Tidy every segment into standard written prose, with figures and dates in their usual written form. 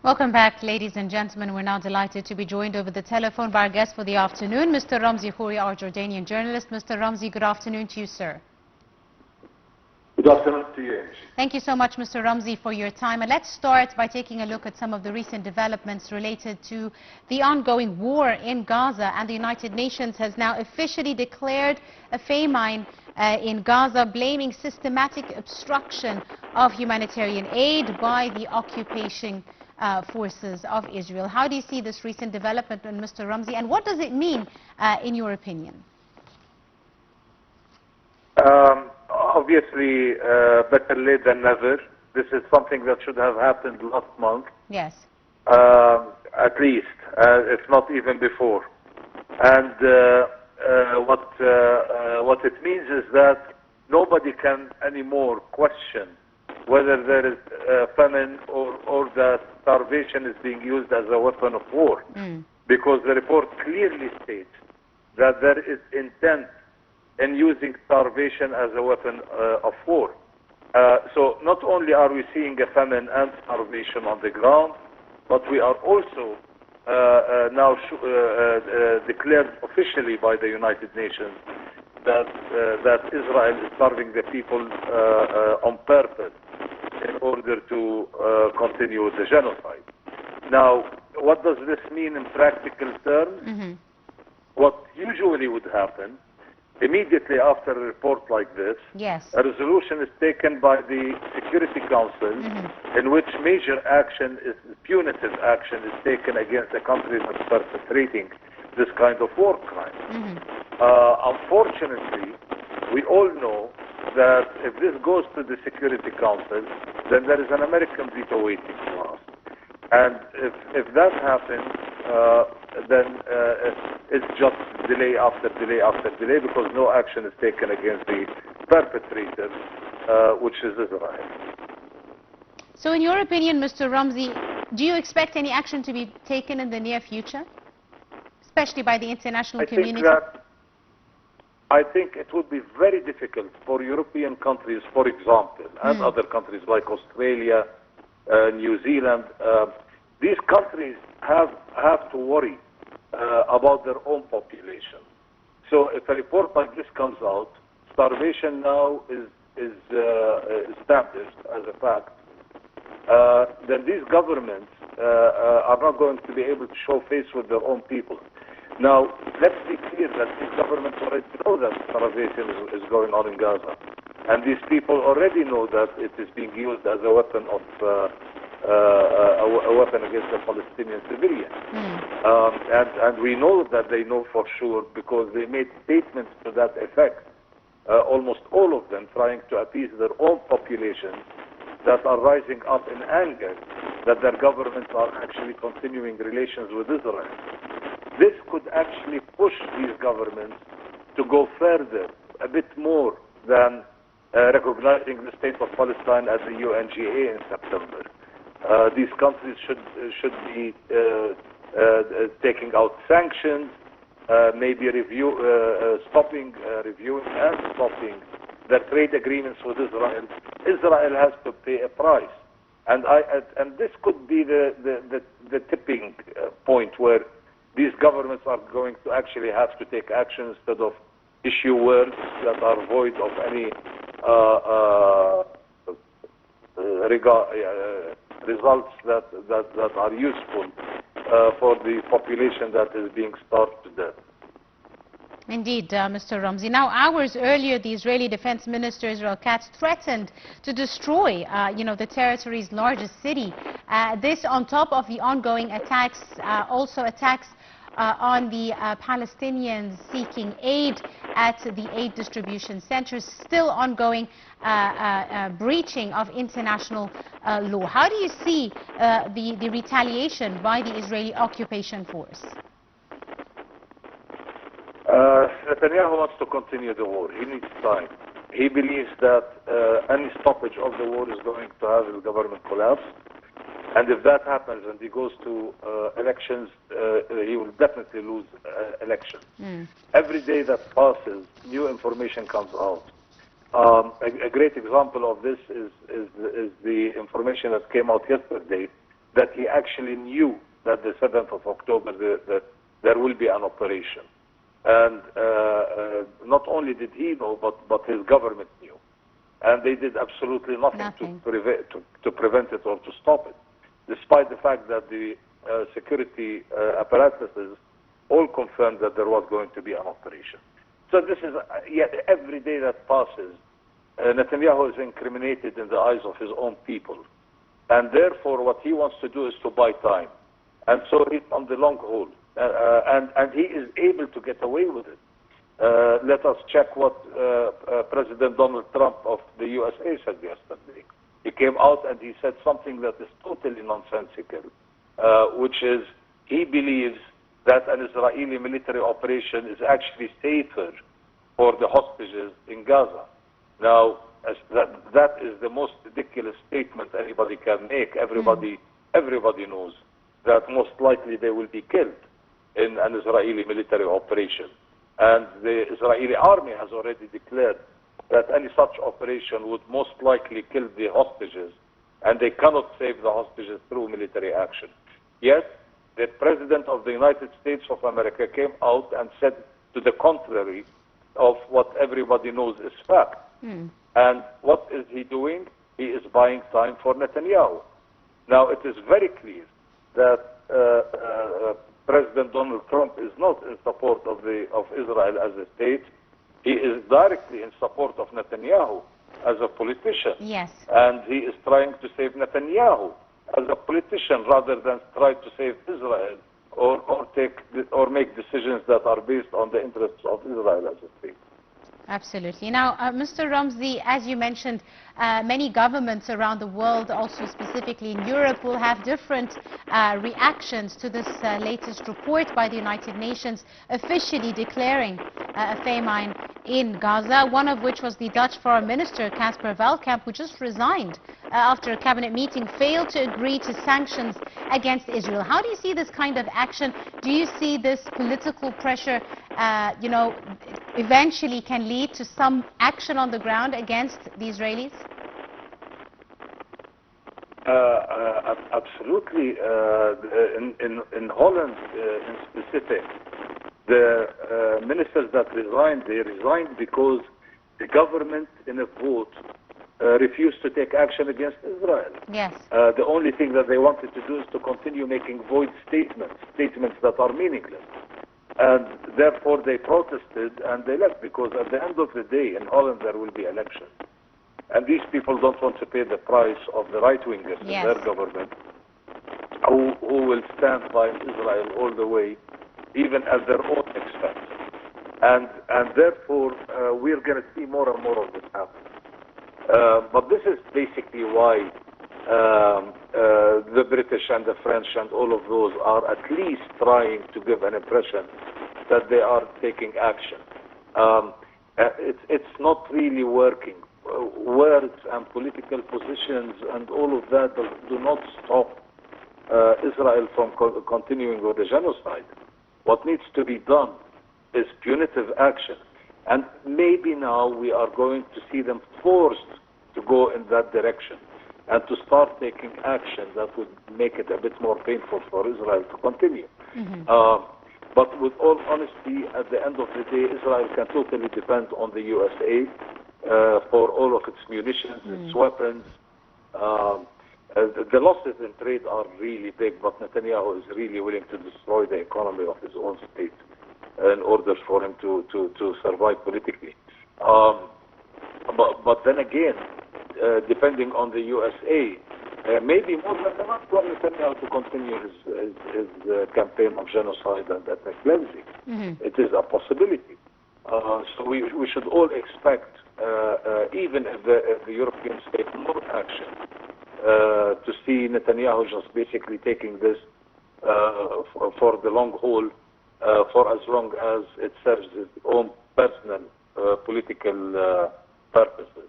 Welcome back, ladies and gentlemen. We're now delighted to be joined over the telephone by our guest for the afternoon, Mr. Ramzy Khoury, our Jordanian journalist. Mr. Ramzy, good afternoon to you, sir. Good afternoon to you, Angie. Thank you so much, Mr. Ramzy, for your time. And let's start by taking a look at some of the recent developments related to the ongoing war in Gaza. And the United Nations has now officially declared a famine in Gaza, blaming systematic obstruction of humanitarian aid by the occupation forces of Israel. How do you see this recent development, Mr. Ramzy, and what does it mean in your opinion? Obviously, better late than never. This is something that should have happened last month. Yes. At least, if not even before. And what it means is that nobody can anymore question whether there is famine or that starvation is being used as a weapon of war. Because the report clearly states that there is intent in using starvation as a weapon of war. So not only are we seeing a famine and starvation on the ground, but we are also now declared officially by the United Nations that Israel is starving the people on purpose in order to continue the genocide. Now, what does this mean in practical terms? What usually would happen immediately after a report like this, a resolution is taken by the Security Council in which major action, punitive action is taken against a country that's perpetrating this kind of war crime. Unfortunately, we all know that if this goes to the Security Council, then there is an American veto waiting for us. And if that happens, then it's just delay after delay after delay because no action is taken against the perpetrator, which is Israel. So in your opinion, Mr. Ramzy, do you expect any action to be taken in the near future, especially by the international community? I think it would be very difficult for European countries, for example, and other countries like Australia, New Zealand. These countries have to worry about their own population. So if a report like this comes out, starvation now is established as a fact, then these governments are not going to be able to show face with their own people. Now, let's be clear that these governments already know that starvation is going on in Gaza. And these people already know that it is being used as a weapon of a weapon against the Palestinian civilians. And we know that they know for sure because they made statements to that effect, almost all of them trying to appease their own populations that are rising up in anger that their governments are actually continuing relations with Israel. This could actually push these governments to go further, a bit more than recognizing the state of Palestine as the UNGA in September. These countries should be taking out sanctions, maybe reviewing and stopping their trade agreements with Israel. Israel has to pay a price, and this could be the tipping point where these governments are going to actually have to take action instead of issue words that are void of any results that are useful for the population that is being starved to death. Indeed, Mr. Ramzy. Now, hours earlier, the Israeli Defense Minister Israel Katz threatened to destroy, the territory's largest city. This on top of the ongoing attacks, also attacks on the Palestinians seeking aid at the aid distribution centers, still ongoing breaching of international law. How do you see the retaliation by the Israeli occupation force? Netanyahu wants to continue the war. He needs time. He believes that any stoppage of the war is going to have the government collapse. And if that happens and he goes to elections, he will definitely lose elections. Every day that passes, new information comes out. A great example of this is the information that came out yesterday that he actually knew that the 7th of October that there will be an operation. And not only did he know, but his government knew. And they did absolutely nothing. To prevent it or to stop it, despite the fact that the security apparatuses all confirmed that there was going to be an operation. So this is, yet every day that passes, Netanyahu is incriminated in the eyes of his own people. And therefore what he wants to do is to buy time. And so he's on the long haul. And he is able to get away with it. Let us check what President Donald Trump of the USA said yesterday. He came out and he said something that is totally nonsensical, which is he believes that an Israeli military operation is actually safer for the hostages in Gaza. Now, that is the most ridiculous statement anybody can make. Everybody knows that most likely they will be killed in an Israeli military operation. And the Israeli army has already declared that any such operation would most likely kill the hostages, and they cannot save the hostages through military action. Yet, the President of the United States of America came out and said to the contrary of what everybody knows is fact. And what is he doing? He is buying time for Netanyahu. Now, it is very clear that President Donald Trump is not in support of Israel as a state. He is directly in support of Netanyahu as a politician. Yes. And he is trying to save Netanyahu as a politician rather than try to save Israel or make decisions that are based on the interests of Israel as a state. Absolutely. Now, Mr. Ramzy, as you mentioned, many governments around the world, also specifically in Europe, will have different reactions to this latest report by the United Nations officially declaring a famine in Gaza, one of which was the Dutch Foreign Minister, Casper Veldkamp, who just resigned after a cabinet meeting failed to agree to sanctions against Israel. How do you see this kind of action? Do you see this political pressure, eventually can lead to some action on the ground against the Israelis? Absolutely. In Holland, in specific, the ministers that resigned, they resigned because the government, in a vote, refused to take action against Israel. Yes. The only thing that they wanted to do is to continue making void statements that are meaningless. And therefore they protested and they left, because at the end of the day in Holland there will be elections. And these people don't want to pay the price of the right-wingers in their government who will stand by Israel all the way, even at their own expense. And therefore we're going to see more and more of this happen. But this is basically why the British and the French and all of those are at least trying to give an impression that they are taking action. It's not really working. Words and political positions and all of that do not stop Israel from continuing with the genocide. What needs to be done is punitive action. And maybe now we are going to see them forced to go in that direction and to start taking action that would make it a bit more painful for Israel to continue. But with all honesty, at the end of the day, Israel can totally depend on the USA for all of its munitions, its weapons. The losses in trade are really big, but Netanyahu is really willing to destroy the economy of his own state in order for him to survive politically. But then again, depending on the USA, maybe more than enough for Netanyahu to continue his campaign of genocide and ethnic cleansing. It is a possibility. So we should all expect, even if the Europeans take more action, to see Netanyahu just basically taking this for the long haul, for as long as it serves his own personal political purposes.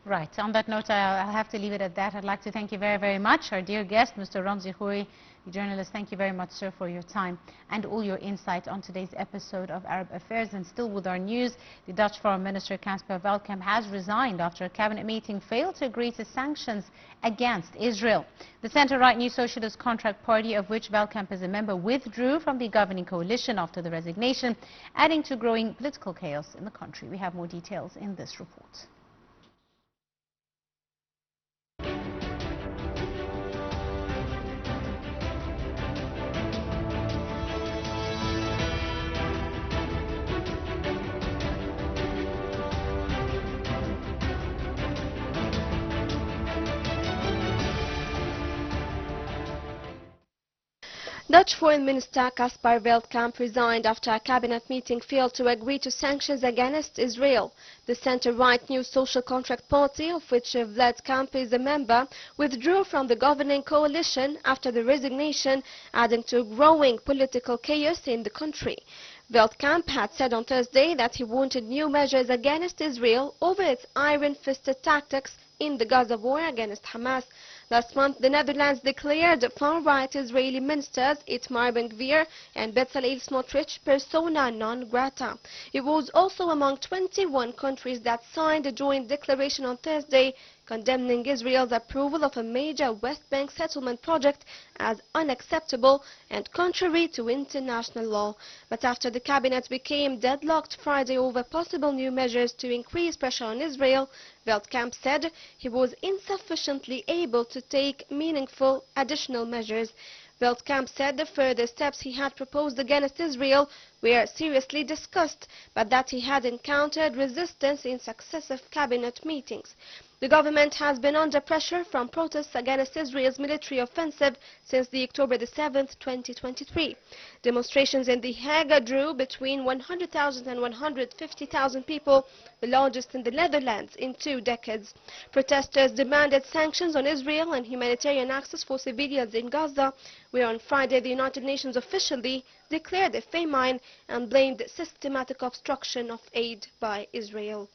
Right. On that note, I'll have to leave it at that. I'd like to thank you very, very much. Our dear guest, Mr. Ramzy Khoury, the journalist, thank you very much, sir, for your time and all your insight on today's episode of Arab Affairs. And still with our news, the Dutch Foreign Minister, Casper Veldkamp, has resigned after a cabinet meeting failed to agree to sanctions against Israel. The centre-right New Socialist Contract Party, of which Veldkamp is a member, withdrew from the governing coalition after the resignation, adding to growing political chaos in the country. We have more details in this report. Dutch Foreign Minister Casper Veldkamp resigned after a cabinet meeting failed to agree to sanctions against Israel. The centre-right New Social Contract Party, of which Veldkamp is a member, withdrew from the governing coalition after the resignation, adding to growing political chaos in the country. Veldkamp had said on Thursday that he wanted new measures against Israel over its iron-fisted tactics in the Gaza war against Hamas. Last month, the Netherlands declared far-right Israeli ministers Itamar Ben-Gvir and Bezalel Smotrich persona non grata. It was also among 21 countries that signed a joint declaration on Thursday condemning Israel's approval of a major West Bank settlement project as unacceptable and contrary to international law. But after the cabinet became deadlocked Friday over possible new measures to increase pressure on Israel, Veldkamp said he was insufficiently able to take meaningful additional measures. Veldkamp said the further steps he had proposed against Israel were seriously discussed, but that he had encountered resistance in successive cabinet meetings. The government has been under pressure from protests against Israel's military offensive since the October 7, 2023. Demonstrations in The Hague drew between 100,000 and 150,000 people, the largest in the Netherlands in 2 decades. Protesters demanded sanctions on Israel and humanitarian access for civilians in Gaza, where on Friday the United Nations officially declared a famine and blamed systematic obstruction of aid by Israel.